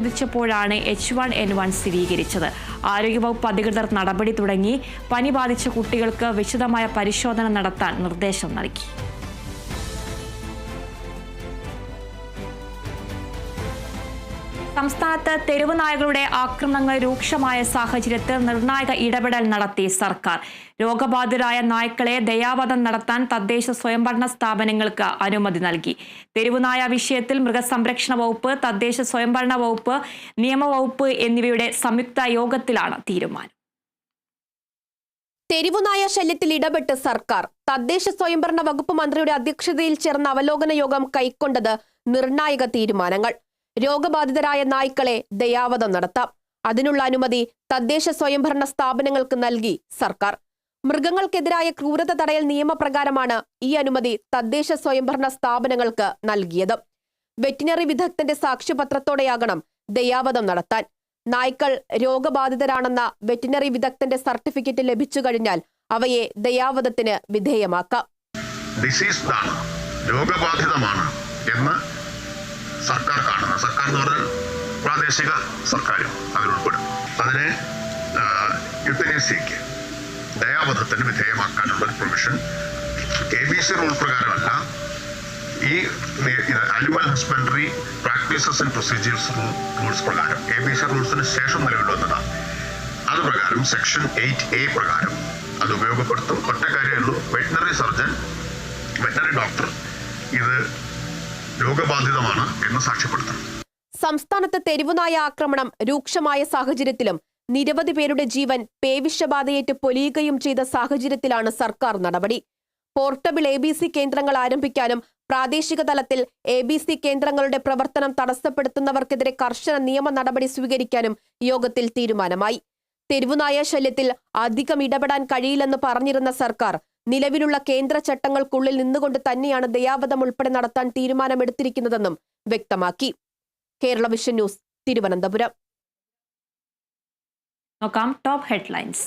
പ്പോഴാണ് H1N1 സ്ഥിരീകരിച്ചത്. ആരോഗ്യവകുപ്പ് അധികൃതർ നടപടി തുടങ്ങി. പനി ബാധിച്ച കുട്ടികൾക്ക് വിശദമായ പരിശോധന നടത്താൻ നിർദ്ദേശം നൽകി. സംസ്ഥാനത്ത് തെരുവ് നായകളുടെ ആക്രമണങ്ങൾ രൂക്ഷമായ സാഹചര്യത്തിൽ നിർണായക ഇടപെടൽ നടത്തി സർക്കാർ. രോഗബാധിതരായ നായ്ക്കളെ ദയാവധം നടത്താൻ തദ്ദേശ സ്വയംഭരണ സ്ഥാപനങ്ങൾക്ക് അനുമതി നൽകി. തെരുവുനായ വിഷയത്തിൽ മൃഗസംരക്ഷണ വകുപ്പ്, തദ്ദേശ സ്വയംഭരണ വകുപ്പ്, നിയമവകുപ്പ് എന്നിവയുടെ സംയുക്ത യോഗത്തിലാണ് തീരുമാനം. തെരുവുനായ ശല്യത്തിൽ ഇടപെട്ട് സർക്കാർ. തദ്ദേശ സ്വയംഭരണ വകുപ്പ് മന്ത്രിയുടെ അധ്യക്ഷതയിൽ ചേർന്ന അവലോകന യോഗം കൈക്കൊണ്ടത് നിർണായക തീരുമാനങ്ങൾ. രോഗബാധിതരായ നായ്ക്കളെ ദയാവധം നടത്താം. അതിനുള്ള അനുമതി തദ്ദേശ സ്വയംഭരണ സ്ഥാപനങ്ങൾക്ക് നൽകി സർക്കാർ. മൃഗങ്ങൾക്കെതിരായ ക്രൂരത തടയൽ നിയമപ്രകാരമാണ് ഈ അനുമതി തദ്ദേശ സ്വയംഭരണ സ്ഥാപനങ്ങൾക്ക് നൽകിയത്. വെറ്റിനറി വിദഗ്ധന്റെ സാക്ഷ്യപത്രത്തോടെയാകണം ദയാവധം നടത്താൻ. നായ്ക്കൾ രോഗബാധിതരാണെന്ന വെറ്റിനറി വിദഗ്ധന്റെ സർട്ടിഫിക്കറ്റ് ലഭിച്ചു കഴിഞ്ഞാൽ അവയെ ദയാവധത്തിന് വിധേയമാക്കാം. രോഗബാധിതമാണ് എന്ന് സർക്കാർ കാണുന്ന, സർക്കാർ എന്ന് പറഞ്ഞാൽ പ്രാദേശിക സർക്കാരും അതിലുൾപ്പെടും. അതിനെ യുത്തനേസിയയ്ക്ക് ദയാവധത്തിന് വിധേയമാക്കാനുള്ള ഒരു പ്രൊവിഷൻ ABC റൂൾ പ്രകാരമല്ല, ഈ animal husbandry practices and procedures rules പ്രകാരം, ABC റൂൾസിന് ശേഷം നിലവിൽ വന്നതാണ്. അത് പ്രകാരം സെക്ഷൻ 8A പ്രകാരം അത് ഉപയോഗപ്പെടുത്തും. ഒറ്റ കാര്യമുള്ളൂ, വെറ്റിനറി സർജൻ, വെറ്റിനറി ഡോക്ടർ ഇത് രോഗബാധിതമാണ് എന്ന് സാക്ഷ്യപ്പെടുത്തണം. സംസ്ഥാനത്ത് തെരുവുനായ ആക്രമണം രൂക്ഷമായ സാഹചര്യത്തിലും നിരവധി പേരുടെ ജീവൻ പേവിഷബാധയേറ്റ് പൊലിയുകയും ചെയ്ത സാഹചര്യത്തിലാണ് സർക്കാർ നടപടി. പോർട്ടബിൾ ABC കേന്ദ്രങ്ങൾ ആരംഭിക്കാനും പ്രാദേശിക തലത്തിൽ ABC കേന്ദ്രങ്ങളുടെ പ്രവർത്തനം തടസ്സപ്പെടുത്തുന്നവർക്കെതിരെ കർശന നിയമ നടപടി സ്വീകരിക്കാനും യോഗത്തിൽ തീരുമാനമായി. തെരുവുനായ ശല്യത്തിൽ അധികം ഇടപെടാൻ കഴിയില്ലെന്ന് പറഞ്ഞിരുന്ന സർക്കാർ നിലവിലുള്ള കേന്ദ്ര ചട്ടങ്ങൾക്കുള്ളിൽ നിന്നുകൊണ്ട് തന്നെയാണ് ദയാവധം ഉൾപ്പെടെ നടത്താൻ തീരുമാനമെടുത്തിരിക്കുന്നതെന്നും വ്യക്തമാക്കി. Kerala vision news, Thiruvananthapuram. നോക്കാം ടോപ്പ് ഹെഡ്ലൈൻസ്.